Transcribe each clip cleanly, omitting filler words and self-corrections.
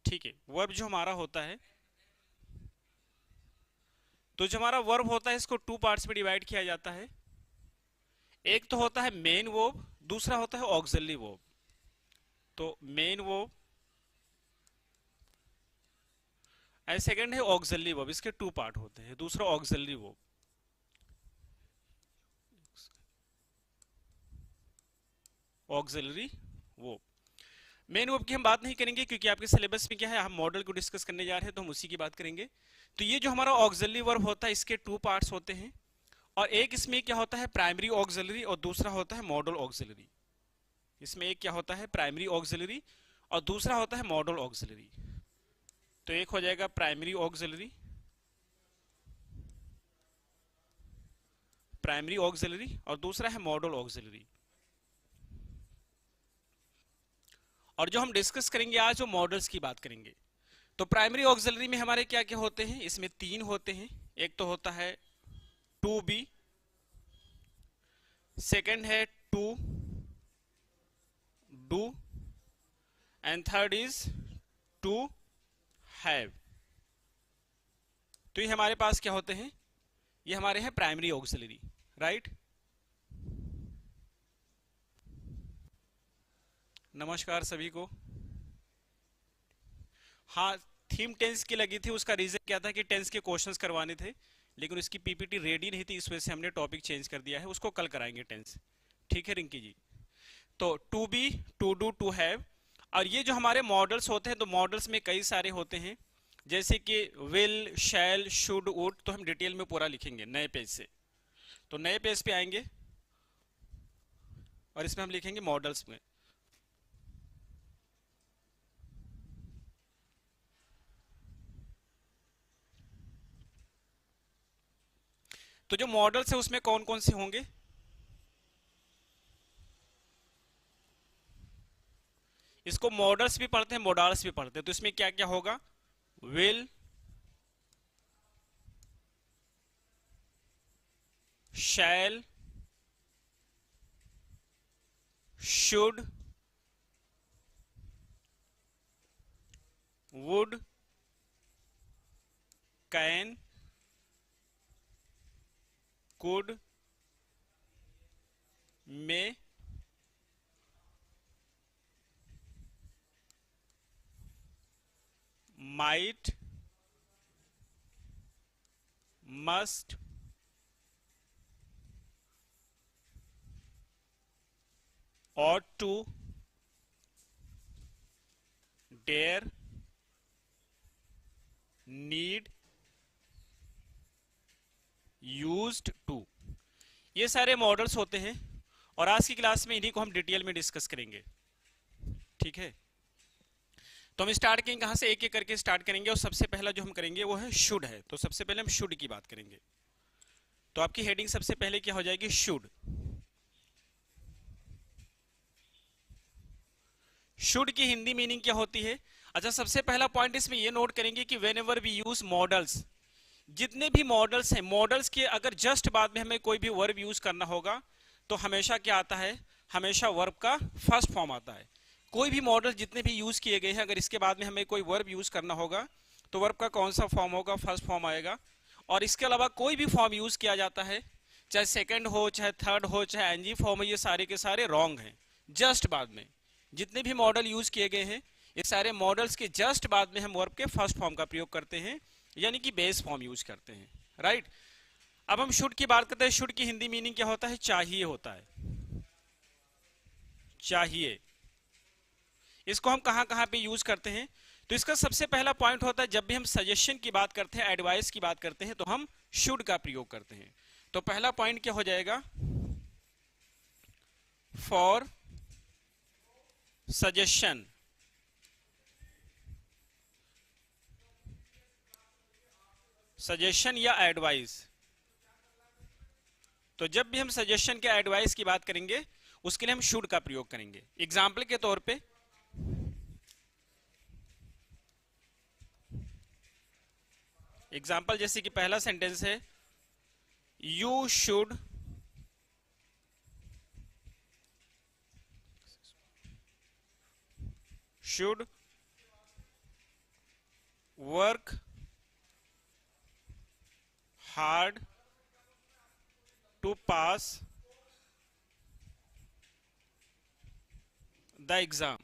ठीक है, वर्ब जो हमारा होता है, तो जो हमारा वर्ब होता है इसको टू पार्ट्स में डिवाइड किया जाता है। एक तो होता है मेन वर्ब, दूसरा होता है ऑक्सिलरी वर्ब। तो मेन वर्ब एंड सेकंड है ऑक्सिलरी वर्ब, इसके टू पार्ट होते हैं। दूसरा auxiliary verb, auxiliary verb. Main verb की हम बात नहीं करेंगे क्योंकि आपके सिलेबस में क्या है, हम मॉडल को डिस्कस करने जा रहे हैं तो हम उसी की बात करेंगे। तो ये जो हमारा ऑक्सिलरी वर्ब होता है इसके टू पार्ट्स होते हैं, और एक इसमें क्या होता है प्राइमरी ऑक्सिलरी और दूसरा होता है मॉडल ऑक्सिलरी। इसमें एक क्या होता है प्राइमरी ऑक्सिलरी और दूसरा होता है मॉडल ऑक्सिलरी। तो एक हो जाएगा प्राइमरी ऑक्सिलरी, प्राइमरी ऑक्सिलरी, और दूसरा है मॉडल ऑक्सिलरी। और जो हम डिस्कस करेंगे आज वो मॉडल्स की बात करेंगे। तो प्राइमरी ऑक्सिलरी में हमारे क्या क्या होते हैं, इसमें तीन होते हैं। एक तो होता है टू बी, सेकेंड है to do, and third is to have. तो ये हमारे पास क्या होते हैं, ये हमारे हैं प्राइमरी ऑक्सिलरी, राइट। नमस्कार सभी को। हाँ, थीम टेंस की लगी थी, उसका रीजन क्या था कि टेंस के क्वेश्चंस करवाने थे, लेकिन उसकी पीपीटी रेडी नहीं थी, इस वजह से हमने टॉपिक चेंज कर दिया है। उसको कल कराएंगे टेंस, ठीक है रिंकी जी। तो to be, to do, to have. और ये जो हमारे मॉडल्स होते हैं, तो मॉडल्स में कई सारे होते हैं, जैसे कि विल, शैल, शुड, वुड। तो हम डिटेल में पूरा लिखेंगे नए पेज से। तो नए पेज पे आएंगे और इसमें हम लिखेंगे मॉडल्स में। तो जो मॉडल्स है उसमें कौन कौन से होंगे, इसको मॉडल्स भी पढ़ते हैं मॉडल्स भी पढ़ते हैं। तो इसमें क्या क्या होगा, will, shall, should, would, can, could, may, might, must, ought to, dare, need, used to। ये सारे मॉडल्स होते हैं और आज की क्लास में इन्हीं को हम डिटेल में डिस्कस करेंगे, ठीक है। तो हम स्टार्ट करेंगे कहां से, एक एक करके स्टार्ट करेंगे। और सबसे पहला जो हम करेंगे वो है शुड है। तो सबसे पहले हम शुड की बात करेंगे। तो आपकी हेडिंग सबसे पहले क्या हो जाएगी, शुड। शुड की हिंदी मीनिंग क्या होती है। अच्छा, सबसे पहला पॉइंट इसमें यह नोट करेंगे कि whenever we use modals, जितने भी मॉडल्स हैं, मॉडल्स के अगर जस्ट बाद में हमें कोई भी वर्ब यूज करना होगा तो हमेशा क्या आता है, हमेशा वर्ब का फर्स्ट फॉर्म आता है। कोई भी मॉडल जितने भी यूज किए गए हैं, अगर इसके बाद में हमें कोई वर्ब यूज करना होगा तो वर्ब का कौन सा फॉर्म होगा, फर्स्ट फॉर्म आएगा। और इसके अलावा कोई भी फॉर्म यूज किया जाता है, चाहे सेकंड हो, चाहे थर्ड हो, चाहे एनजी फॉर्म हो, ये सारे के सारे रॉन्ग हैं। जस्ट बाद में जितने भी मॉडल यूज किए गए हैं, ये सारे मॉडल्स के जस्ट बाद में हम वर्ब के फर्स्ट फॉर्म का प्रयोग करते हैं, यानी कि बेस फॉर्म यूज करते हैं, राइट। अब हम शुड की बात करते हैं। शुड की हिंदी मीनिंग क्या होता है, चाहिए होता है, चाहिए। इसको हम कहां कहां पे यूज करते हैं, तो इसका सबसे पहला पॉइंट होता है जब भी हम सजेशन की बात करते हैं, एडवाइस की बात करते हैं, तो हम शुड का प्रयोग करते हैं। तो पहला पॉइंट क्या हो जाएगा, फॉर सजेशन, सजेशन या एडवाइस। तो जब भी हम सजेशन के एडवाइस की बात करेंगे उसके लिए हम शुड का प्रयोग करेंगे। एग्जाम्पल के तौर पे, एग्जाम्पल जैसे कि पहला सेंटेंस है, you should work hard to pass the exam,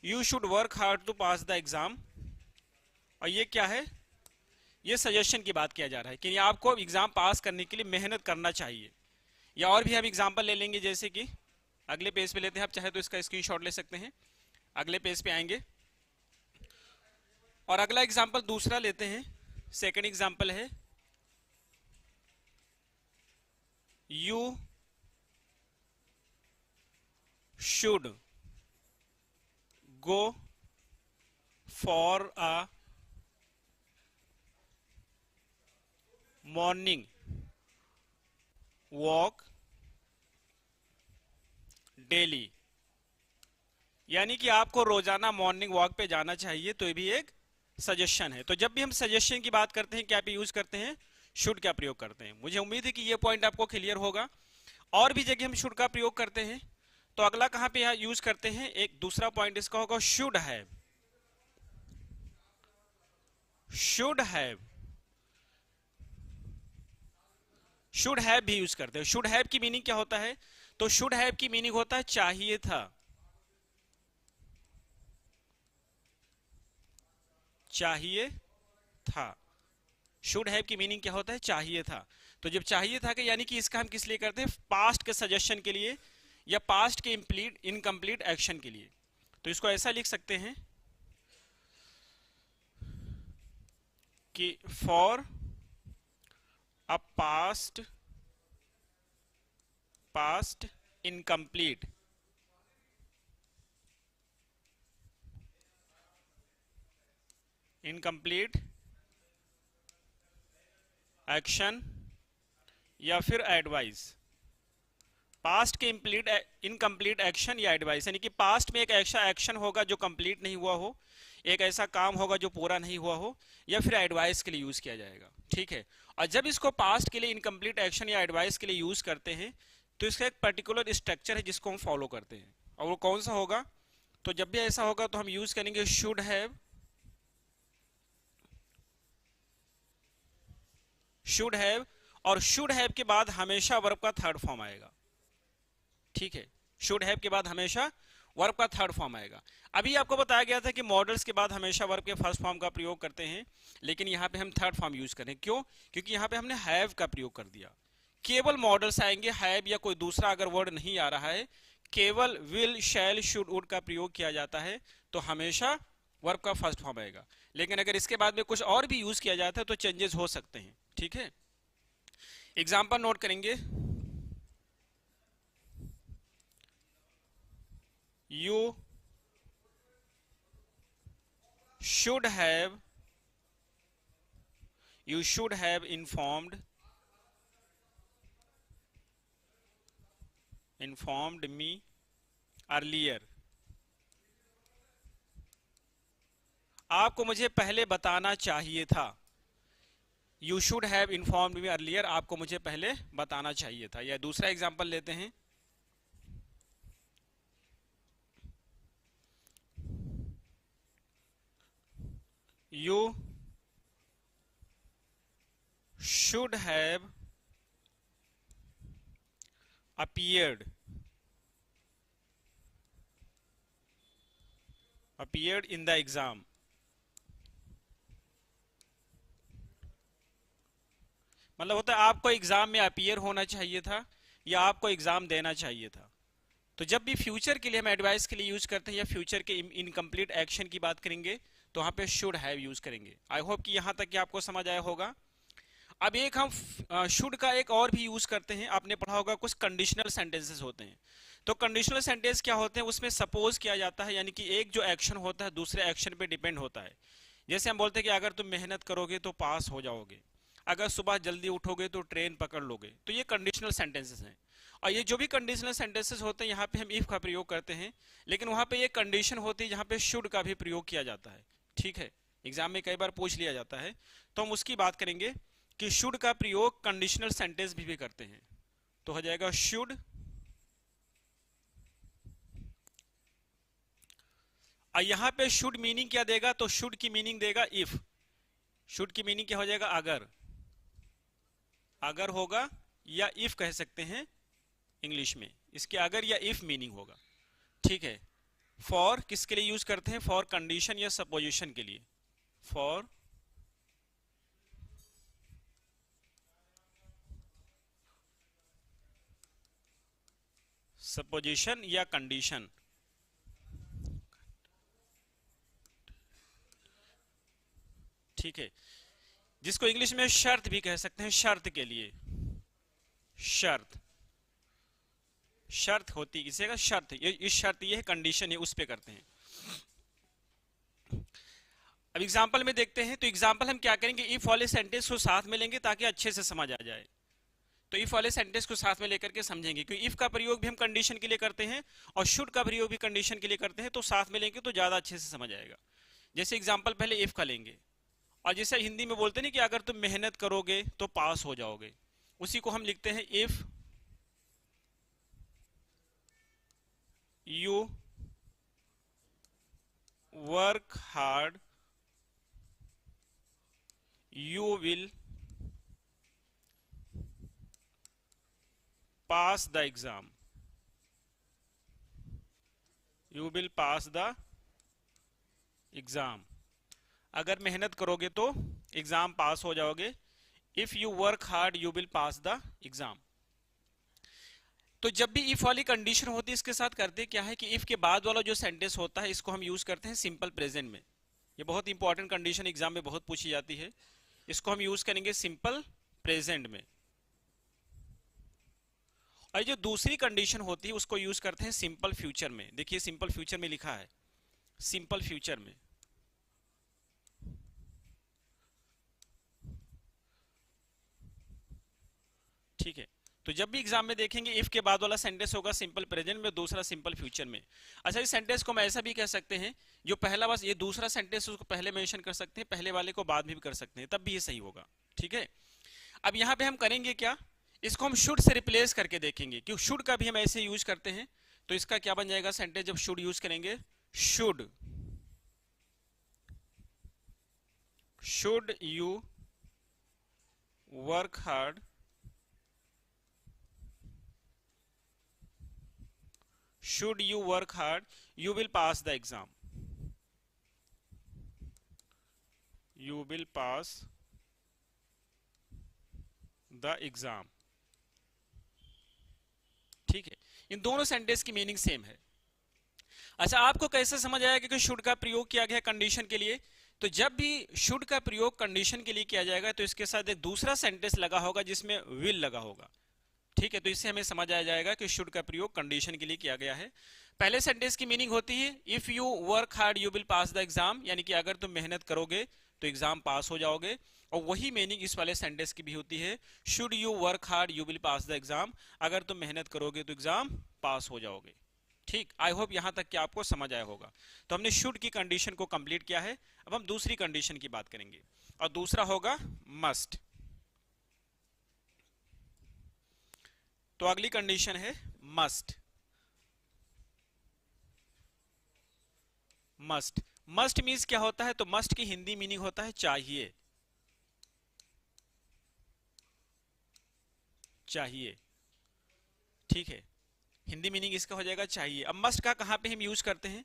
you should work hard to pass the exam. और ये क्या है, ये सजेशन की बात किया जा रहा है कि आपको एग्जाम पास करने के लिए मेहनत करना चाहिए। या और भी हम एग्जाम्पल ले लेंगे, जैसे कि अगले पेज पे लेते हैं, आप चाहे तो इसका स्क्रीनशॉट ले सकते हैं। अगले पेज पे आएंगे और अगला एग्जाम्पल दूसरा लेते हैं। सेकंड एग्जाम्पल है you should go for a morning walk daily, यानी कि आपको रोजाना मॉर्निंग वॉक पे जाना चाहिए। तो ये भी एक सजेशन है। तो जब भी हम सजेशन की बात करते हैं क्या पे यूज करते हैं, शुड का प्रयोग करते हैं। मुझे उम्मीद है कि ये पॉइंट आपको क्लियर होगा। और भी जगह हम शुड का प्रयोग करते हैं। तो अगला कहां पे यूज करते हैं, एक दूसरा पॉइंट इसका होगा should have. Should have, should have भी यूज करते हैं। शुड हैव की मीनिंग क्या होता है, तो शुड हैव की मीनिंग होता है चाहिए था, चाहिए था। शुड हैव की मीनिंग क्या होता है, चाहिए था। तो जब चाहिए था कि यानी कि इसका हम किस लिए करते हैं, पास्ट के सजेशन के लिए या पास्ट के इनकम्प्लीट एक्शन के लिए। तो इसको ऐसा लिख सकते हैं कि for a past incomplete action या फिर एडवाइस। पास्ट के इनकम्प्लीट एक्शन या एडवाइस, यानी कि पास्ट में एक ऐसा एक्शन होगा जो कंप्लीट नहीं हुआ हो, एक ऐसा काम होगा जो पूरा नहीं हुआ हो, या फिर एडवाइस के लिए यूज किया जाएगा। ठीक है। और जब इसको पास्ट के लिए इनकम्प्लीट एक्शन या एडवाइस के लिए यूज करते हैं तो इसका एक पर्टिकुलर स्ट्रक्चर है जिसको हम फॉलो करते हैं। और वो कौन सा होगा, तो जब भी ऐसा होगा तो हम यूज करेंगे शुड हैव, शुड हैव, और शुड हैव के बाद हमेशा वर्ब का थर्ड फॉर्म आएगा। ठीक है, शुड हैव के बाद हमेशा वर्ब का थर्ड फॉर्म आएगा। अभी आपको बताया गया था कि मॉडल्स के बाद हमेशा वर्ब के फर्स्ट फॉर्म का प्रयोग करते हैं, लेकिन यहाँ पे हम थर्ड फॉर्म यूज करें। क्यों, क्योंकि यहाँ पे हमने हैव का प्रयोग कर दिया। केवल मॉडल्स आएंगे, हैव या कोई दूसरा अगर वर्ड नहीं आ रहा है, केवल विल, शैल, शुड, वुड का प्रयोग किया जाता है तो हमेशा वर्ब का फर्स्ट फॉर्म आएगा। लेकिन अगर इसके बाद में कुछ और भी यूज किया जाता है तो चेंजेस हो सकते हैं। ठीक है, एग्जाम्पल नोट करेंगे। You should have informed me earlier। आपको मुझे पहले बताना चाहिए था। You should have informed me earlier, आपको मुझे पहले बताना चाहिए था। या दूसरा एग्जाम्पल लेते हैं, You should have appeared in the exam। मतलब होता है आपको एग्जाम में अपीयर होना चाहिए था या आपको एग्जाम देना चाहिए था। तो जब भी फ्यूचर के लिए हम एडवाइस के लिए यूज करते हैं या फ्यूचर के इनकम्प्लीट एक्शन की बात करेंगे तो वहां पे शुड हैव यूज करेंगे। आई होप कि यहां तक कि आपको समझ आया होगा। अब एक हम शुड का एक और भी यूज करते हैं। आपने पढ़ा होगा कुछ कंडीशनल सेंटेंसेस होते हैं। तो कंडीशनल सेंटेंस क्या होते हैं, उसमें सपोज किया जाता है, यानी कि एक जो एक्शन होता है दूसरे एक्शन पे डिपेंड होता है। जैसे हम बोलते हैं कि अगर तुम मेहनत करोगे तो पास हो जाओगे, अगर सुबह जल्दी उठोगे तो ट्रेन पकड़ लोगे। तो ये कंडीशनल सेंटेंसेस हैं। और ये जो भी कंडीशनल सेंटेंसेस होते हैं यहाँ पे हम इफ का प्रयोग करते हैं, लेकिन वहां पे ये कंडीशन होती है जहां पे शुड का भी प्रयोग किया जाता है। ठीक है, एग्जाम में कई बार पूछ लिया जाता है, तो हम उसकी बात करेंगे कि शुड का प्रयोग कंडीशनल सेंटेंस भी करते हैं। तो हो जाएगा शुड और यहां पे शुड मीनिंग क्या देगा, तो शुड की मीनिंग देगा इफ। शुड की मीनिंग क्या हो जाएगा, अगर। अगर होगा या इफ कह सकते हैं इंग्लिश में, इसके अगर या इफ मीनिंग होगा। ठीक है। फॉर किसके लिए यूज करते हैं, फॉर कंडीशन या सपोजिशन के लिए। फॉर सपोजिशन या कंडीशन। ठीक है, जिसको इंग्लिश में शर्त भी कह सकते हैं, शर्त के लिए। शर्त, शर्त होती इसे का शर्त, ये इस शर्त ये है, कंडीशन है, उस पे करते हैं। अब एग्जांपल में देखते हैं, तो एग्जांपल हम क्या करेंगे, इफ वाले सेंटेंस को साथ में लेंगे ताकि अच्छे से समझ आ जाए। तो इफ वाले सेंटेंस को साथ में लेकर के समझेंगे, क्योंकि इफ का प्रयोग भी हम कंडीशन के लिए करते हैं और शुड का प्रयोग भी कंडीशन के लिए करते हैं, तो साथ में लेंगे तो ज्यादा अच्छे से समझ आएगा। जैसे एग्जांपल पहले इफ का लेंगे, और जैसे हिंदी में बोलते हैं कि अगर तुम मेहनत करोगे तो पास हो जाओगे, उसी को हम लिखते हैं if you work hard you will pass the exam. You will pass the exam. अगर मेहनत करोगे तो एग्जाम पास हो जाओगे। If you work hard you will pass the exam. तो जब भी इफ वाली कंडीशन होती है, इसके साथ करते क्या है कि इफ के बाद वाला जो सेंटेंस होता है, इसको हम यूज करते हैं सिंपल प्रेजेंट में। ये बहुत इंपॉर्टेंट कंडीशन एग्जाम में बहुत पूछी जाती है। इसको हम यूज करेंगे सिंपल प्रेजेंट में। और जो दूसरी कंडीशन होती है उसको यूज करते हैं सिंपल फ्यूचर में। देखिए सिंपल फ्यूचर में लिखा है, सिंपल फ्यूचर में। ठीक है, तो जब भी एग्जाम में देखेंगे इफ के बाद वाला सेंटेंस होगा सिंपल प्रेजेंट में, दूसरा सिंपल फ्यूचर में। अच्छा, इस सेंटेंस को हम ऐसा भी कह सकते हैं, जो पहला बस ये दूसरा सेंटेंस उसको पहले मेंशन कर सकते हैं, पहले वाले को बाद में भी कर सकते हैं, तब भी ये सही होगा। ठीक है, अब यहां पे हम करेंगे क्या, इसको हम शुड से रिप्लेस करके देखेंगे, क्योंकि शुड का भी हम ऐसे यूज करते हैं। तो इसका क्या बन जाएगा सेंटेंस जब शुड यूज करेंगे, should you work hard should you work hard you will pass the exam. You will pass the exam. ठीक है, इन दोनों सेंटेंस की मीनिंग सेम है। अच्छा, आपको कैसे समझ आएगा कि शुड का प्रयोग किया गया कंडीशन के लिए, तो जब भी शुड का प्रयोग कंडीशन के लिए किया जाएगा तो इसके साथ एक दूसरा सेंटेंस लगा होगा जिसमें विल लगा होगा। ठीक है, तो इससे हमें समझ आ जाएगा कि शुड का प्रयोग कंडीशन के लिए किया गया है। पहले सेंटेंस की मीनिंग होती है if you work hard you will pass the exam, यानी कि अगर तुम मेहनत करोगे तो एग्जाम पास हो जाओगे। और वही मीनिंग इस वाले सेंटेंस की भी होती है, should you work hard you will pass the exam, अगर तुम मेहनत करोगे तो एग्जाम पास हो जाओगे। ठीक, आई होप यहां तक कि आपको समझ आया होगा। तो हमने शुड की कंडीशन को कंप्लीट किया है। अब हम दूसरी कंडीशन की बात करेंगे, और दूसरा होगा मस्ट। तो अगली कंडीशन है मस्ट। मस्ट, मस्ट मीन्स क्या होता है, तो मस्ट की हिंदी मीनिंग होता है चाहिए। चाहिए, ठीक है, हिंदी मीनिंग इसका हो जाएगा चाहिए। अब मस्ट का कहां पे हम यूज करते हैं,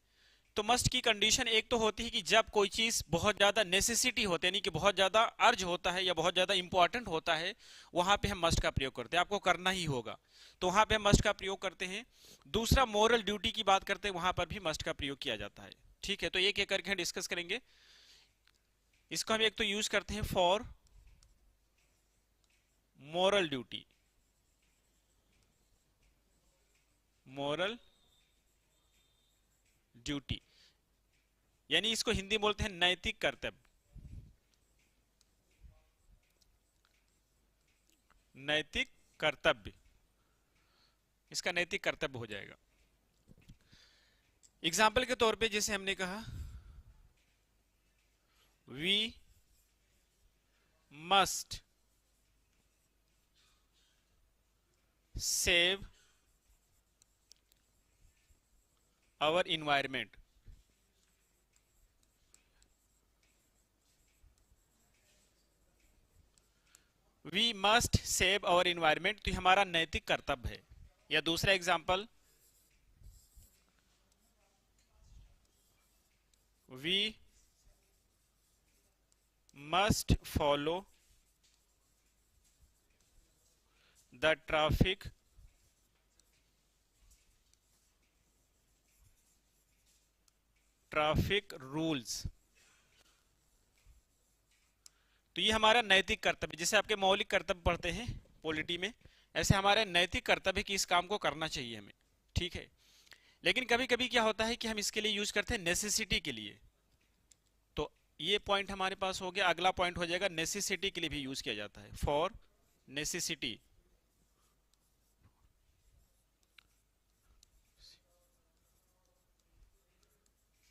तो मस्ट की कंडीशन एक तो होती है कि जब कोई चीज बहुत ज्यादा नेसेसिटी होती है, यानी कि बहुत ज्यादा अर्ज होता है या बहुत ज्यादा इंपॉर्टेंट होता है, वहां पे हम मस्ट का प्रयोग करते हैं, आपको करना ही होगा, तो वहां पे हम मस्ट का प्रयोग करते हैं। दूसरा मोरल ड्यूटी की बात करते हैं, वहां पर भी मस्ट का प्रयोग किया जाता है। ठीक है, तो एक एक करके डिस्कस करेंगे। इसको हम एक तो यूज करते हैं for moral duty, moral duty, यानी इसको हिंदी बोलते हैं नैतिक कर्तव्य। नैतिक कर्तव्य, इसका नैतिक कर्तव्य हो जाएगा। एग्जाम्पल के तौर पे जैसे हमने कहा we must save our environment, we must save our environment, तो हमारा नैतिक कर्तव्य है। या दूसरा example, we must follow the traffic rules. तो ये हमारा नैतिक कर्तव्य, जैसे आपके मौलिक कर्तव्य पढ़ते हैं पॉलिटी में, ऐसे हमारे नैतिक कर्तव्य कि इस काम को करना चाहिए हमें, ठीक है। लेकिन कभी कभी क्या होता है कि हम इसके लिए यूज करते हैं नेसेसिटी के लिए। तो ये पॉइंट हमारे पास हो गया। अगला पॉइंट हो जाएगा नेसेसिटी के लिए भी यूज किया जाता है, फॉर नेसेसिटी।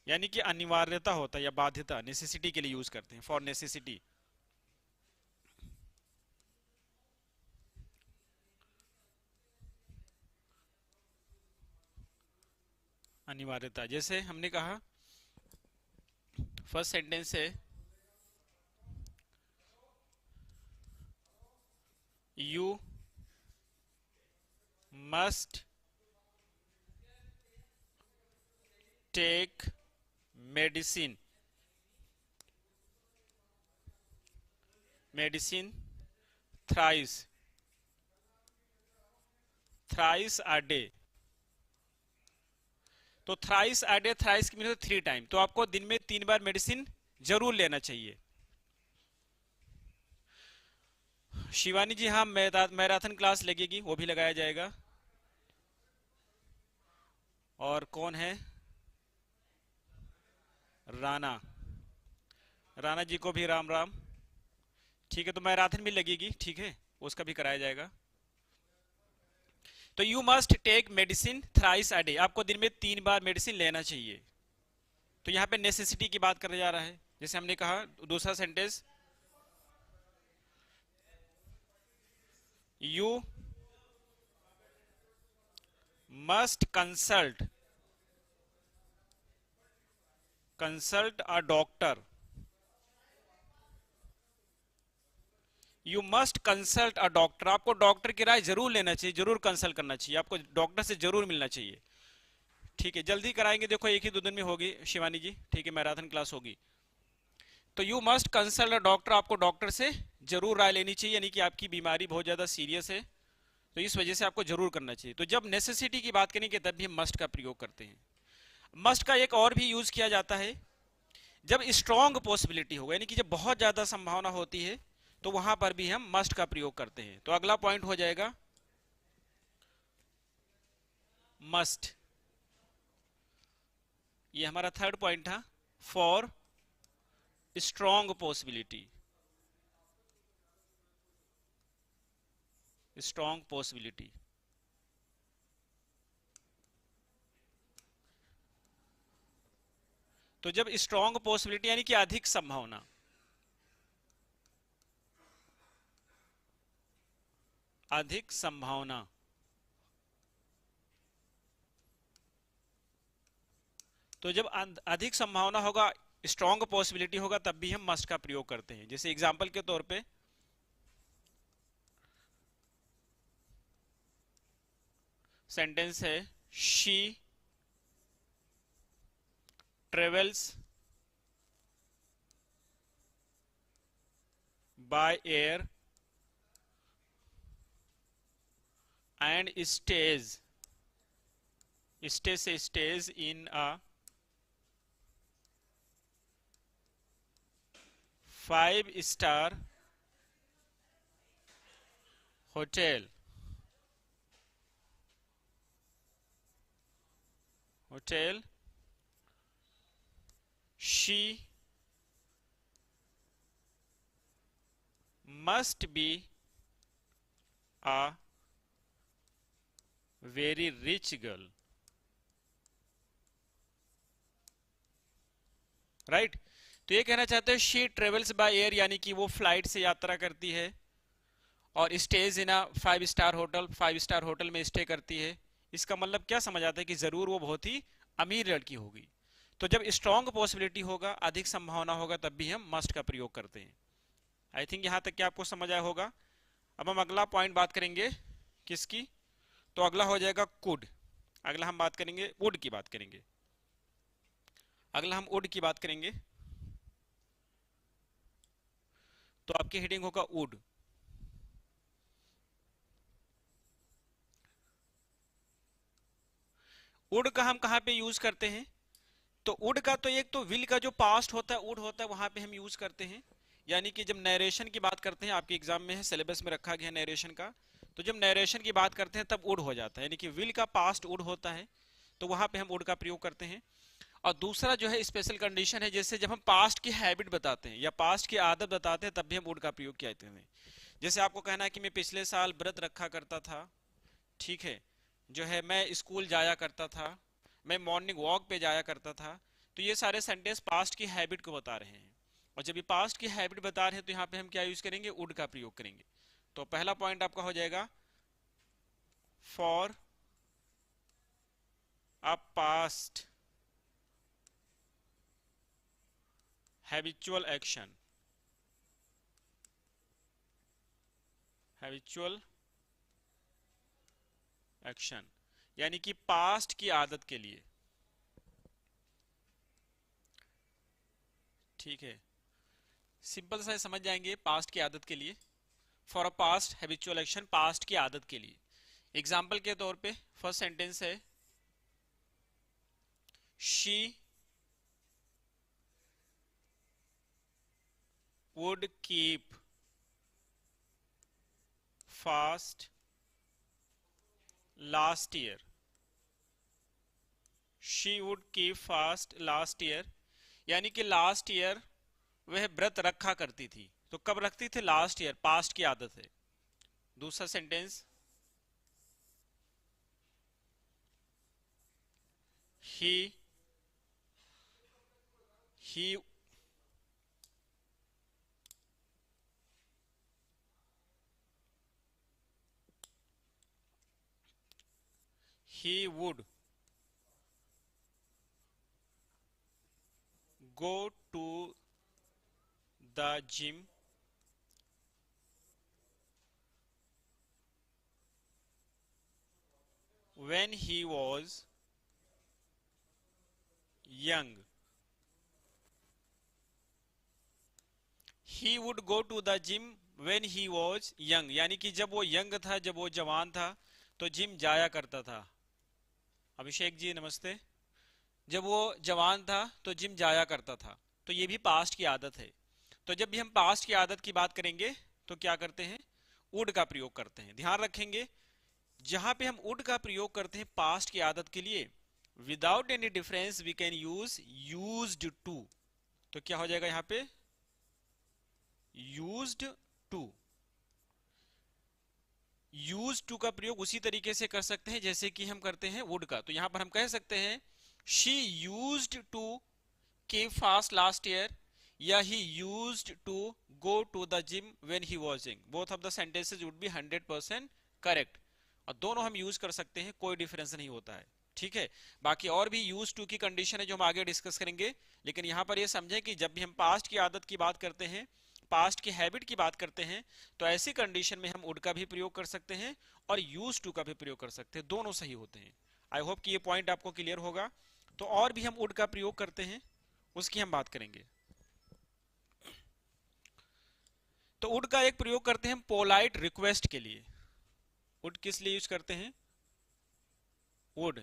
यानी कि अनिवार्यता होता है या बाध्यता, नेसेसिटी के लिए यूज करते हैं, फॉर नेसेसिटी। अनिवार्यता, जैसे हमने कहा फर्स्ट सेंटेंस है, you must take medicine thrice a day. तो थ्राइस अ डे, थ्राइस की मीनिंग 3 टाइम, तो आपको दिन में 3 बार मेडिसिन जरूर लेना चाहिए। शिवानी जी, हाँ मैराथन क्लास लगेगी, वो भी लगाया जाएगा। और कौन है, राणा, राणा जी को भी राम राम। ठीक है, तो मैराथन भी लगेगी, ठीक है, उसका भी कराया जाएगा। तो you must take medicine thrice a day, आपको दिन में 3 बार मेडिसिन लेना चाहिए। तो यहाँ पे नेसेसिटी की बात करने जा रहा है। जैसे हमने कहा दूसरा sentence, you must consult a doctor. You must consult a doctor, आपको डॉक्टर की राय जरूर लेना चाहिए, जरूर कंसल्ट करना चाहिए, आपको डॉक्टर से जरूर मिलना चाहिए। ठीक है, जल्दी कराएंगे, देखो 1 ही 2 दिन में होगी शिवानी जी, ठीक है, मैराथन क्लास होगी। तो you must consult a doctor, आपको डॉक्टर से जरूर राय लेनी चाहिए, यानी कि आपकी बीमारी बहुत ज्यादा सीरियस है, तो इस वजह से आपको जरूर करना चाहिए। तो जब नेसेसिटी की बात करेंगे तब भी हम मस्ट का प्रयोग करते हैं। मस्ट का एक और भी यूज किया जाता है जब स्ट्रॉन्ग पॉसिबिलिटी होगा, यानी कि जब बहुत ज्यादा संभावना होती है, तो वहां पर भी हम मस्ट का प्रयोग करते हैं। तो अगला पॉइंट हो जाएगा मस्ट, ये हमारा थर्ड पॉइंट था, for strong possibility, strong possibility. तो जब स्ट्रॉन्ग पॉसिबिलिटी यानी कि अधिक संभावना, अधिक संभावना, तो जब अधिक संभावना होगा, स्ट्रॉन्ग पॉसिबिलिटी होगा, तब भी हम मस्ट का प्रयोग करते हैं। जैसे एग्जांपल के तौर पे सेंटेंस है, she travels by air and stage in a 5-star hotel, she must be a very rich girl, right. तो ये कहना चाहते हैं शी ट्रेवल्स बाय एयर, यानी कि वो फ्लाइट से यात्रा करती है, और स्टेज इन अ 5-star होटल, 5-star होटल में स्टे करती है। इसका मतलब क्या समझ आता है कि जरूर वो बहुत ही अमीर लड़की होगी। तो जब स्ट्रॉन्ग पॉसिबिलिटी होगा, अधिक संभावना होगा, तब भी हम मस्ट का प्रयोग करते हैं। आई थिंक यहां तक कि आपको समझ आया होगा। अब हम अगला पॉइंट बात करेंगे किसकी, तो अगला हो जाएगा कुड। अगला हम बात करेंगे वुड की बात करेंगे। अगला हम वुड की बात करेंगे, तो आपकी हेडिंग होगा वुड। वुड का हम कहाँ पे यूज करते हैं, तो वुड का तो एक तो विल का जो पास्ट होता है वुड होता है, वहां पे हम यूज करते हैं। यानी कि जब नरेशन की बात करते हैं, आपके एग्जाम में है, सिलेबस में रखा गया है नरेशन का, तो जब नरेशन की बात करते हैं तब वुड हो जाता है, यानी कि विल का पास्ट वुड होता है, तो वहां पे हम वुड का प्रयोग करते हैं। और दूसरा जो है स्पेशल कंडीशन है, जैसे जब हम पास्ट की हैबिट बताते हैं या पास्ट की आदत बताते हैं तब भी हम वुड का प्रयोग किया जाते हैं। जैसे आपको कहना है कि मैं पिछले साल व्रत रखा करता था, ठीक है, जो है मैं स्कूल जाया करता था, मैं मॉर्निंग वॉक पे जाया करता था, तो ये सारे सेंटेंस पास्ट की हैबिट को बता रहे हैं। और जब ये पास्ट की हैबिट बता रहे हैं तो यहाँ पे हम क्या यूज करेंगे, वुड का प्रयोग करेंगे। तो पहला पॉइंट आपका हो जाएगा for a past habitual action, habitual action यानी कि पास्ट की आदत के लिए, ठीक है, सिंपल सा समझ जाएंगे पास्ट की आदत के लिए। For a past habitual action, past की आदत के लिए। एग्जाम्पल के तौर पे फर्स्ट सेंटेंस है she would keep fast last year. She would keep fast last year, यानी कि लास्ट ईयर वह व्रत रखा करती थी। तो कब रखती थी, लास्ट ईयर, पास्ट की आदत है। दूसरा sentence he he he would go to the gym when he was young. He would go to the gym when he was young, यानी कि जब वो यंग था, जब वो जवान था, तो जिम जाया करता था। अभिषेक जी नमस्ते। जब वो जवान था तो जिम जाया करता था, तो ये भी पास्ट की आदत है। तो जब भी हम पास्ट की आदत की बात करेंगे तो क्या करते हैं, वुड का प्रयोग करते हैं। ध्यान रखेंगे जहां पे हम वुड का प्रयोग करते हैं पास्ट की आदत के लिए, without any difference we can use used to. तो क्या हो जाएगा यहाँ पे, यूज्ड टू। यूज टू का प्रयोग उसी तरीके से कर सकते हैं जैसे कि हम करते हैं वुड का। तो यहां पर हम कह सकते हैं she used to keep fast last year, या he used to go to the gym when he was young. Both of the sentences would be 100% correct. और दोनों हम यूज कर सकते हैं, कोई डिफरेंस नहीं होता है, ठीक है। बाकी और भी यूज टू की कंडीशन है जो हम आगे डिस्कस करेंगे, लेकिन यहां पर यह समझें कि जब भी हम पास्ट की आदत की बात करते हैं, पास्ट की हैबिट की बात करते हैं, तो ऐसी कंडीशन में हम वुड का भी प्रयोग कर सकते हैं और यूज टू का भी प्रयोग कर सकते हैं, दोनों सही होते हैं। आई होप कि ये पॉइंट आपको क्लियर होगा। तो और भी हम वुड का प्रयोग करते हैं, उसकी हम बात करेंगे। तो वुड का एक प्रयोग करते हैं पोलाइट रिक्वेस्ट के लिए। वुड किस लिए यूज करते हैं, वुड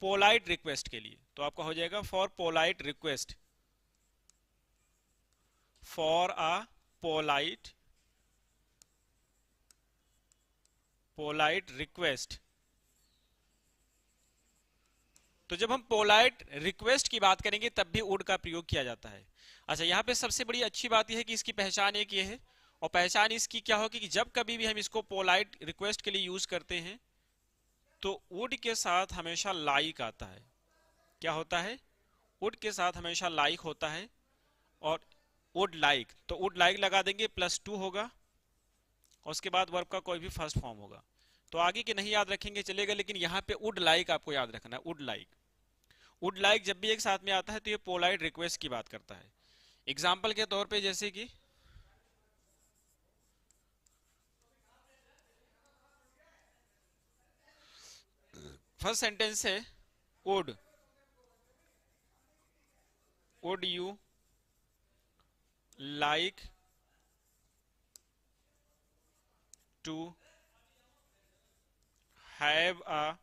पोलाइट रिक्वेस्ट के लिए। तो आपका हो जाएगा for polite request, for a polite request. तो जब हम पोलाइट रिक्वेस्ट की बात करेंगे तब भी वुड का प्रयोग किया जाता है। अच्छा, यहाँ पे सबसे बड़ी अच्छी बात यह है कि इसकी पहचान एक ये है, और पहचान इसकी क्या होगी कि जब कभी भी हम इसको पोलाइट रिक्वेस्ट के लिए यूज करते हैं तो वुड के साथ हमेशा लाइक आता है। क्या होता है, वुड के साथ हमेशा लाइक होता है। और वुड लाइक, तो वुड लाइक लगा देंगे, +2 होगा, और उसके बाद वर्ब का कोई भी फर्स्ट फॉर्म होगा। तो आगे के नहीं याद रखेंगे चलेगा, लेकिन यहाँ पे वुड लाइक आपको याद रखना है। वुड लाइक, वुड लाइक जब भी एक साथ में आता है तो ये पोलाइट रिक्वेस्ट की बात करता है। एग्जाम्पल के तौर पे जैसे कि फर्स्ट सेंटेंस है would you like to have a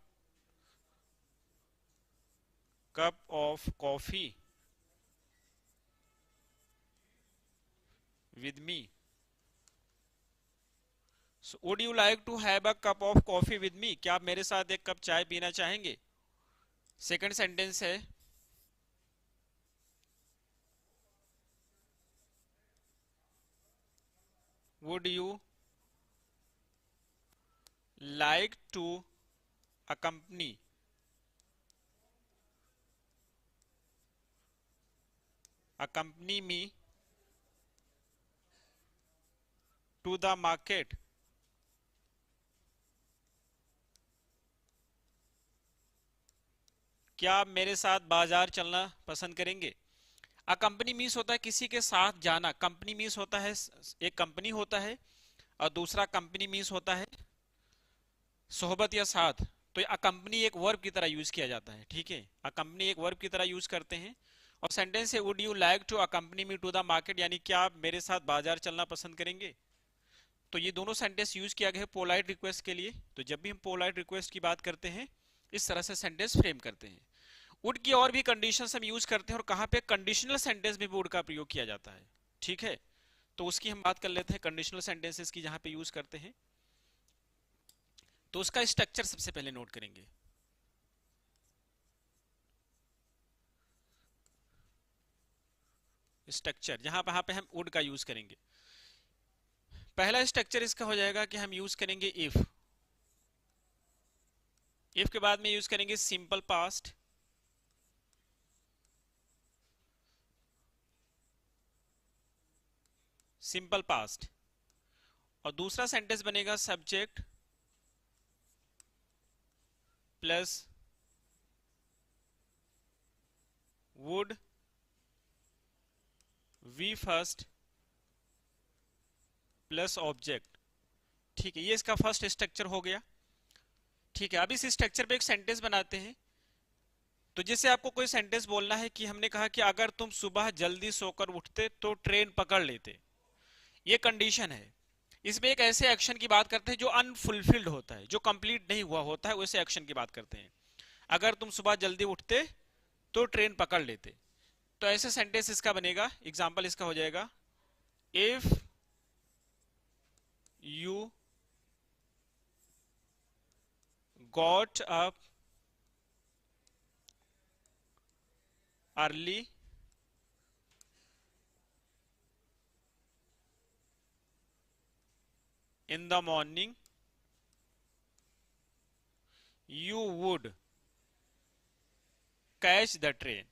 cup of coffee with me. Would you like to have a cup of coffee with me, क्या आप मेरे साथ एक कप चाय पीना चाहेंगे। सेकंड सेंटेंस है would you like to accompany me to the market। क्या आप मेरे साथ बाजार चलना पसंद करेंगे। अकंपनी मीन्स होता है किसी के साथ जाना, कंपनी मीन्स होता है एक कंपनी होता है, और दूसरा कंपनी मीन्स होता है सोहबत या साथ। तो अकंपनी एक वर्ब की तरह यूज किया जाता है, ठीक है, अकंपनी एक वर्ब की तरह यूज करते हैं। और सेंटेंस है would you like to accompany me to the market, यानी क्या आप मेरे साथ बाजार चलना पसंद करेंगे। तो ये दोनों सेंटेंस यूज किया गया है पोलाइट रिक्वेस्ट के लिए। तो जब भी हम पोलाइट रिक्वेस्ट की बात करते हैं इस तरह से सेंटेंस फ्रेम करते हैं। वुड की और भी कंडीशंस हम यूज करते हैं, और कहां पे कंडीशनल सेंटेंस में भी वुड का प्रयोग किया जाता है, ठीक है। तो उसकी हम बात कर लेते हैं कंडीशनल सेंटेंसेस की जहां पे यूज करते हैं। तो उसका स्ट्रक्चर सबसे पहले नोट करेंगे। स्ट्रक्चर जहां पे हम वुड का यूज करेंगे, पहला स्ट्रक्चर इसका हो जाएगा कि हम यूज करेंगे इफ के बाद में यूज करेंगे सिंपल पास्ट, सिंपल पास्ट, और दूसरा सेंटेंस बनेगा subject plus would V first plus object, ठीक है। ये इसका फर्स्ट स्ट्रक्चर हो गया, ठीक है। अब इस स्ट्रक्चर पे एक सेंटेंस बनाते हैं। तो जैसे आपको कोई सेंटेंस बोलना है कि हमने कहा कि अगर तुम सुबह जल्दी सोकर उठते तो ट्रेन पकड़ लेते, ये कंडीशन है। इसमें एक ऐसे एक्शन की बात करते हैं जो अनफुलफिल्ड होता है, जो कंप्लीट नहीं हुआ होता है, वैसे एक्शन की बात करते हैं। अगर तुम सुबह जल्दी उठते तो ट्रेन पकड़ लेते। तो ऐसे सेंटेंस इसका बनेगा, एग्जाम्पल इसका हो जाएगा if you got up early in the morning you would catch the train,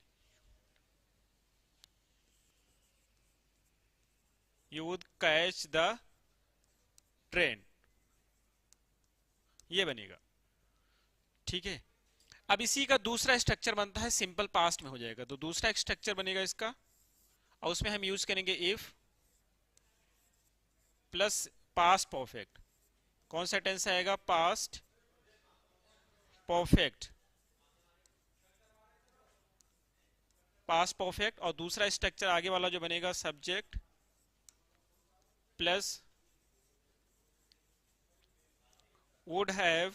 you would catch the train, ये बनेगा, ठीक है। अब इसी का दूसरा स्ट्रक्चर बनता है सिंपल पास्ट में हो जाएगा। तो दूसरा स्ट्रक्चर बनेगा इसका, और उसमें हम यूज करेंगे इफ प्लस पास्ट परफेक्ट। कौन सा टेंस आएगा, पास्ट परफेक्ट, पास्ट परफेक्ट। और दूसरा स्ट्रक्चर आगे वाला जो बनेगा subject plus would have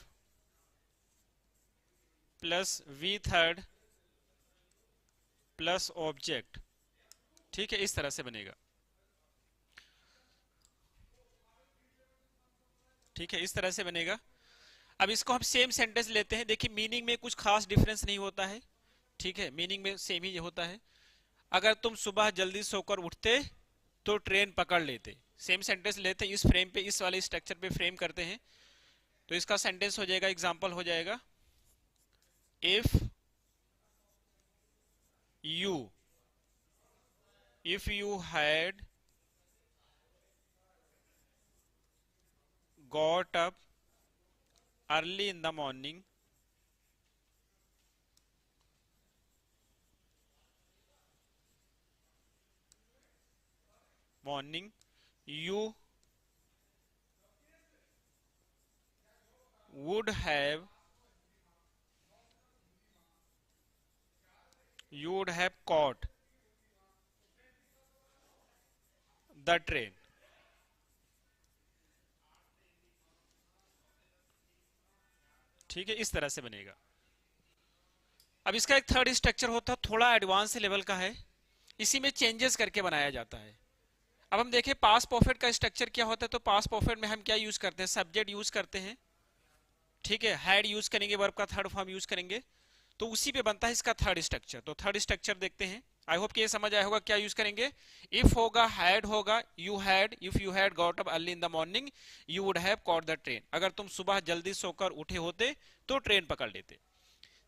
plus V third plus object, ठीक है। इस तरह से बनेगा, ठीक है, इस तरह से बनेगा। अब इसको हम सेम सेंटेंस लेते हैं। देखिए मीनिंग में कुछ खास डिफरेंस नहीं होता है, ठीक है, मीनिंग में सेम ही होता है। अगर तुम सुबह जल्दी सोकर उठते तो ट्रेन पकड़ लेते, सेम सेंटेंस लेते हैं, इस फ्रेम पे, इस वाले स्ट्रक्चर पे फ्रेम करते हैं। तो इसका सेंटेंस हो जाएगा, एग्जांपल हो जाएगा if you had got up early in the morning you would have you would have caught the train. ठीक है, इस तरह से बनेगा। अब इसका एक थर्ड स्ट्रक्चर होता है, थोड़ा एडवांस लेवल का है, इसी में चेंजेस करके बनाया जाता है। अब हम देखें पास परफेक्ट का स्ट्रक्चर क्या होता है। तो पास परफेक्ट में हम क्या यूज करते हैं, सब्जेक्ट यूज करते हैं, ठीक है, हैड यूज करेंगे, वर्ब का थर्ड फॉर्म यूज करेंगे, तो उसी पे बनता है इसका थर्ड स्ट्रक्चर। तो थर्ड स्ट्रक्चर देखते हैं। आई होप कि ये समझ आया होगा क्या यूज करेंगे। इफ होगा, हैड होगा, you had, if you had got up early in the morning you would have caught the train. अगर तुम सुबह जल्दी सोकर उठे होते तो ट्रेन पकड़ लेते।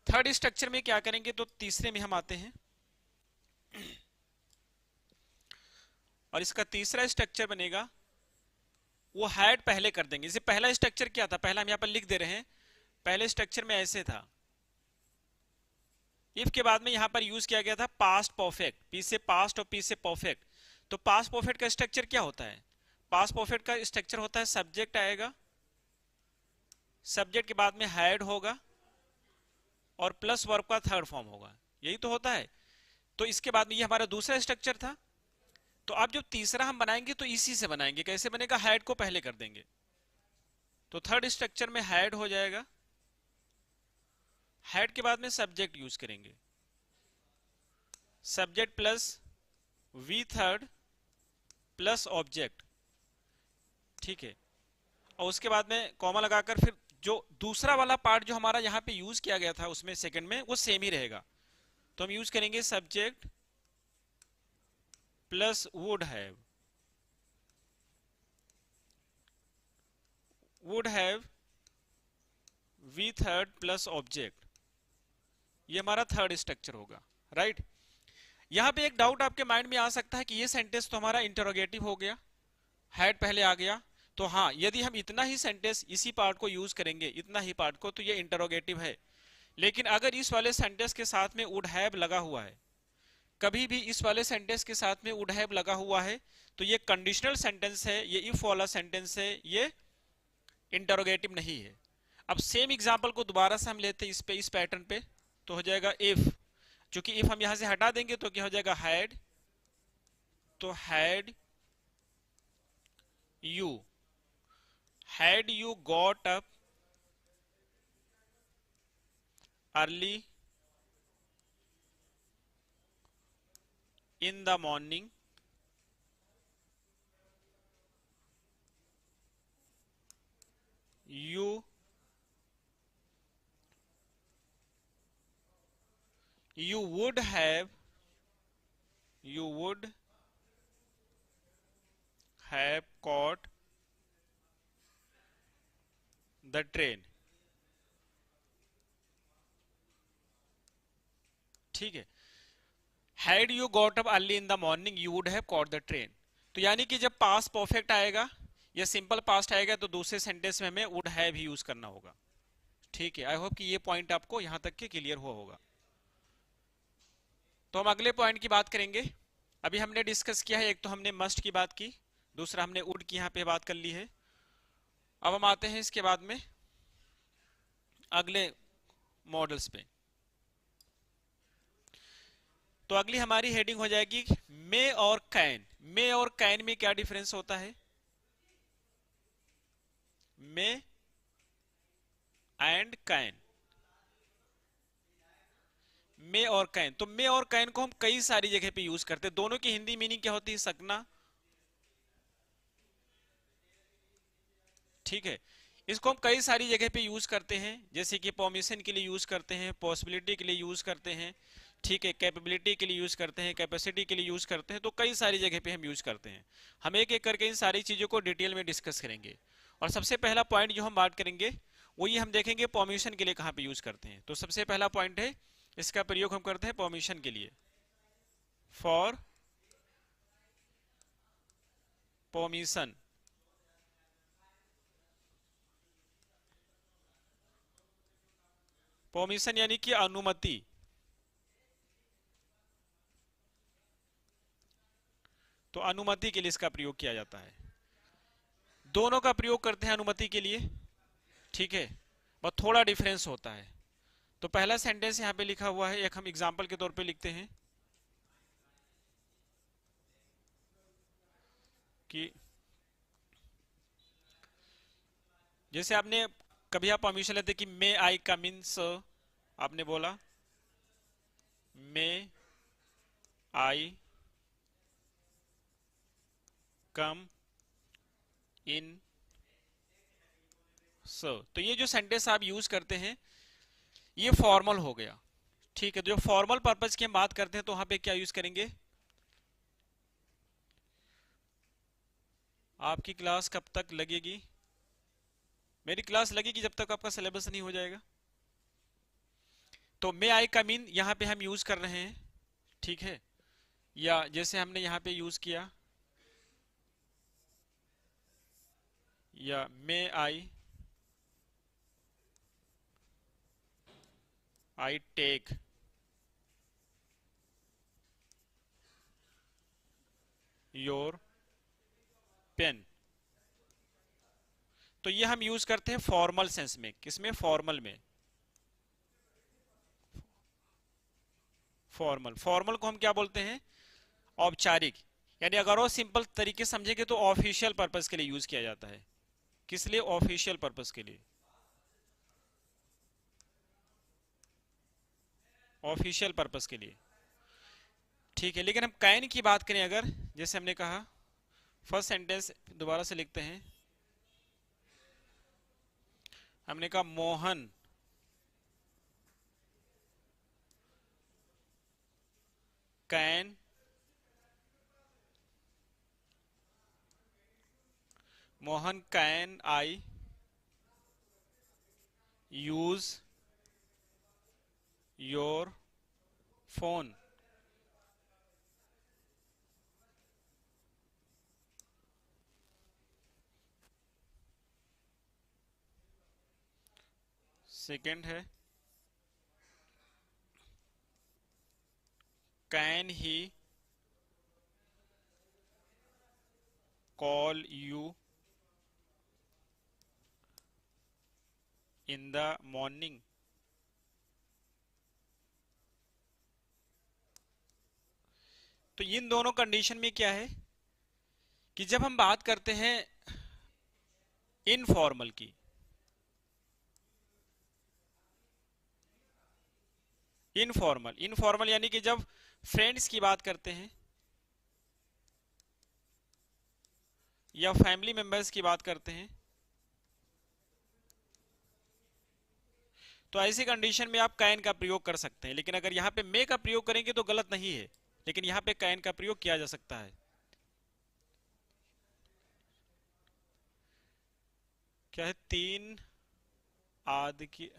थर्ड स्ट्रक्चर में क्या करेंगे, तो तीसरे में हम आते हैं और इसका तीसरा स्ट्रक्चर बनेगा, वो हैड पहले कर देंगे। इसे पहला स्ट्रक्चर क्या था, पहला हम यहां पर लिख दे रहे हैं। पहले स्ट्रक्चर में ऐसे था, इफ के बाद में यहां पर यूज किया गया था पास्ट परफेक्ट, पी से पास्ट और पी से परफेक्ट। तो पास्ट परफेक्ट का स्ट्रक्चर क्या होता है, पास्ट परफेक्ट का स्ट्रक्चर होता है सब्जेक्ट आएगा, सब्जेक्ट के बाद में हैड होगा और प्लस वर्ब का थर्ड फॉर्म होगा, यही तो होता है। तो इसके बाद में ये हमारा दूसरा स्ट्रक्चर था। तो अब जो तीसरा हम बनाएंगे तो इसी से बनाएंगे। कैसे बनेगा, हैड को पहले कर देंगे। तो थर्ड स्ट्रक्चर में हैड हो जाएगा, हैड के बाद में सब्जेक्ट यूज करेंगे, subject plus V third plus object, ठीक है, और उसके बाद में कॉमा लगाकर फिर जो दूसरा वाला पार्ट जो हमारा यहां पे यूज किया गया था उसमें सेकंड में वो सेम ही रहेगा। तो हम यूज करेंगे subject plus would have V third plus object, ये हमारा थर्ड स्ट्रक्चर होगा, राइट। यहां पे एक डाउट आपके माइंड में आ सकता है कि ये सेंटेंस तो हमारा इंटरोगेटिव हो गया, हैड पहले आ गया, तो हाँ यदि हम इतना ही सेंटेंस इसी पार्ट को यूज करेंगे, इतना ही पार्ट को, तो ये इंटरोगेटिव है। लेकिन अगर इस वाले सेंटेंस के साथ में वुड हैव लगा हुआ है, कभी भी इस वाले सेंटेंस के साथ में वुड हैव लगा हुआ है, तो ये कंडीशनल सेंटेंस है, ये इफ वाला सेंटेंस है, ये इंटरोगेटिव नहीं है। अब सेम एग्जांपल को दोबारा से हम लेते हैं इस पैटर्न पे, तो हो जाएगा इफ, क्योंकि इफ हम यहां से हटा देंगे तो क्या हो जाएगा हैड, तो had you got up early in the morning you would have caught the train, ठीक है। had you got up early in the morning you would have caught the train। तो यानी कि जब पास्ट परफेक्ट आएगा या simple past आएगा तो दूसरे सेंटेंस में हमें वुड हैव ही यूज करना होगा, ठीक है। आई होप कि ये पॉइंट आपको यहां तक के क्लियर हुआ होगा। तो हम अगले पॉइंट की बात करेंगे। अभी हमने डिस्कस किया है, एक तो हमने मस्ट की बात की, दूसरा हमने वुड की यहां पे बात कर ली है। अब हम आते हैं इसके बाद में अगले मॉडल्स पे। तो अगली हमारी हेडिंग हो जाएगी मे और कैन। मे और कैन में क्या डिफरेंस होता है, मे एंड कैन, मे और कैन। तो मे और कैन को हम कई सारी जगह पे यूज करते हैं। दोनों की हिंदी मीनिंग क्या होती है, सकना, ठीक है। इसको हम कई सारी जगह पे यूज करते हैं, जैसे कि परमिशन के लिए यूज करते हैं, पॉसिबिलिटी के लिए यूज करते हैं, ठीक है, कैपेबिलिटी के लिए यूज करते हैं, कैपेसिटी के लिए यूज करते हैं। तो कई सारी जगह पे हम यूज करते हैं। हम एक एक करके इन सारी चीजों को डिटेल में डिस्कस करेंगे। और सबसे पहला पॉइंट जो हम बात करेंगे वो ये हम देखेंगे परमिशन के लिए कहां पे यूज करते हैं। तो सबसे पहला पॉइंट है, इसका प्रयोग हम करते हैं परमिशन के लिए, फॉर परमिशन। परमिशन यानी कि अनुमति। तो अनुमति के लिए इसका प्रयोग किया जाता है। दोनों का प्रयोग करते हैं अनुमति के लिए, ठीक है, बस थोड़ा डिफरेंस होता है। तो पहला सेंटेंस यहाँ पे लिखा हुआ है, एक हम एग्जाम्पल के तौर पे लिखते हैं कि जैसे आपने कभी आप परमिशन लेते कि मे आई कम इन सर, आपने बोला मे आई कम इन सर। तो ये जो सेंटेंस आप यूज करते हैं ये फॉर्मल हो गया, ठीक है। तो जो फॉर्मल पर्पज की हम बात करते हैं तो वहां पे क्या यूज करेंगे? आपकी क्लास कब तक लगेगी? मेरी क्लास लगेगी जब तक आपका सिलेबस नहीं हो जाएगा। तो मे आई कम इन यहां पे हम यूज कर रहे हैं, ठीक है। या जैसे हमने यहां पे यूज किया, या मे आई टेक योर पेन। तो ये हम यूज करते हैं फॉर्मल सेंस में। किसमें? फॉर्मल में। फॉर्मल, फॉर्मल को हम क्या बोलते हैं? औपचारिक। यानी अगर और सिंपल तरीके समझेंगे तो ऑफिशियल पर्पस के लिए यूज किया जाता है। किस लिए? ऑफिशियल पर्पस के लिए, ऑफिशियल पर्पस के लिए, ठीक है। लेकिन हम कैन की बात करें अगर, जैसे हमने कहा फर्स्ट सेंटेंस दोबारा से लिखते हैं, हमने कहा Mohan can I use your phone. Second है can he call you in the morning. तो इन दोनों कंडीशन में क्या है कि जब हम बात करते हैं इनफॉर्मल की, इनफॉर्मल, इनफॉर्मल यानी कि जब फ्रेंड्स की बात करते हैं या फैमिली मेंबर्स की बात करते हैं, तो ऐसी कंडीशन में आप कैन का प्रयोग कर सकते हैं। लेकिन अगर यहां पे मे का प्रयोग करेंगे तो गलत नहीं है, लेकिन यहां पे कैन का प्रयोग किया जा सकता है। क्या है? तीन आदि की,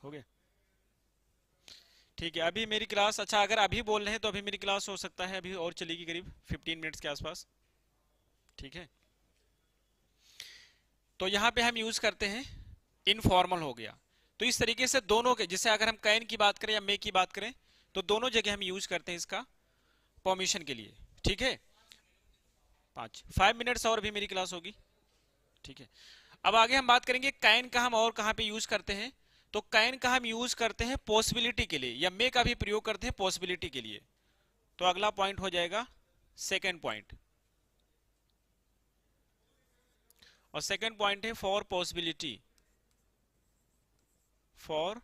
हो गया, ठीक है। अभी मेरी क्लास, अच्छा अगर अभी बोल रहे हैं तो अभी मेरी क्लास हो सकता है अभी और चलेगी करीब 15 मिनट्स के आसपास, ठीक है। तो यहां पे हम यूज करते हैं इनफॉर्मल हो गया। तो इस तरीके से दोनों के, जैसे अगर हम कैन की बात करें या मे की बात करें, तो दोनों जगह हम यूज करते हैं इसका परमिशन के लिए, ठीक है। 5 मिनट्स और भी मेरी क्लास होगी, ठीक है। अब आगे हम बात करेंगे कैन का हम और कहां पे यूज करते हैं। तो कैन का हम यूज करते हैं पॉसिबिलिटी के लिए, या मे का भी प्रयोग करते हैं पॉसिबिलिटी के लिए। तो अगला पॉइंट हो जाएगा सेकेंड पॉइंट, और सेकेंड पॉइंट है फॉर पॉसिबिलिटी, फॉर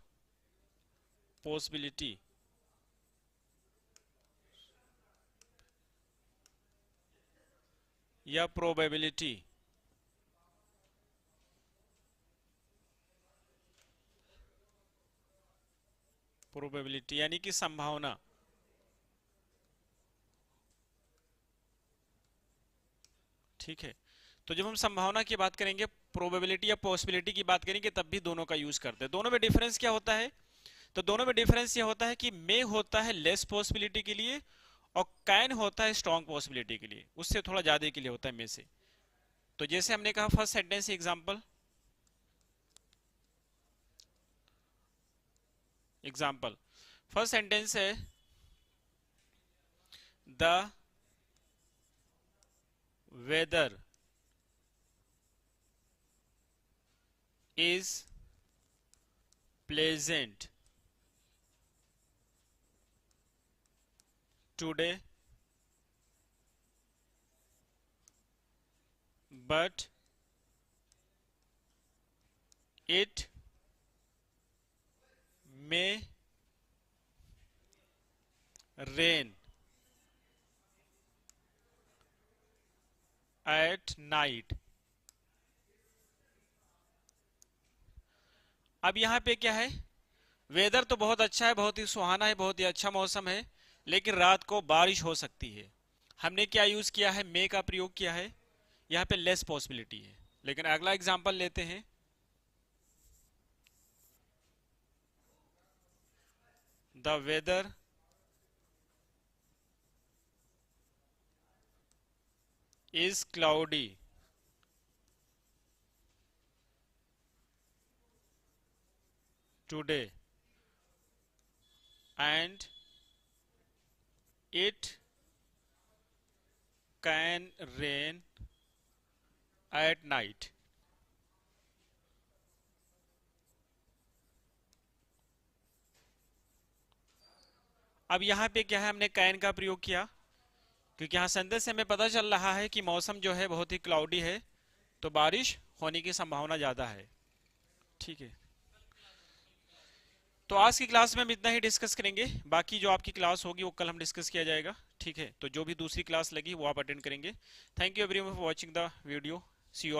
पॉसिबिलिटी या प्रोबेबिलिटी। प्रोबेबिलिटी यानी कि संभावना, ठीक है। तो जब हम संभावना की बात करेंगे, प्रोबेबिलिटी या पॉसिबिलिटी की बात करेंगे, तब भी दोनों का यूज करते हैं। दोनों में डिफरेंस क्या होता है? तो दोनों में डिफरेंस ये होता है कि मे होता है लेस पॉसिबिलिटी के लिए, और कैन होता है स्ट्रॉन्ग पॉसिबिलिटी के लिए, उससे थोड़ा ज्यादा के लिए होता है मे से। तो जैसे हमने कहा first sentence example, example first sentence है the weather is pleasant today, but it may rain at night. अब यहाँ पे क्या है, वेदर तो बहुत अच्छा है, बहुत ही सुहाना है, बहुत ही अच्छा मौसम है, लेकिन रात को बारिश हो सकती है। हमने क्या यूज किया है, मे का प्रयोग किया है, यहाँ पे लेस पॉसिबिलिटी है। लेकिन अगला एग्जांपल लेते हैं, the weather is cloudy today and it can rain at night. अब यहाँ पे क्या है, हमने कैन का प्रयोग किया क्योंकि यहाँ संदेश से हमें पता चल रहा है कि मौसम जो है बहुत ही क्लाउडी है, तो बारिश होने की संभावना ज्यादा है। ठीक है, तो आज की क्लास में हम इतना ही डिस्कस करेंगे, बाकी जो आपकी क्लास होगी वो कल हम डिस्कस किया जाएगा। ठीक है, तो जो भी दूसरी क्लास लगी वो आप अटेंड करेंगे। Thank you everyone for watching the video. See you all.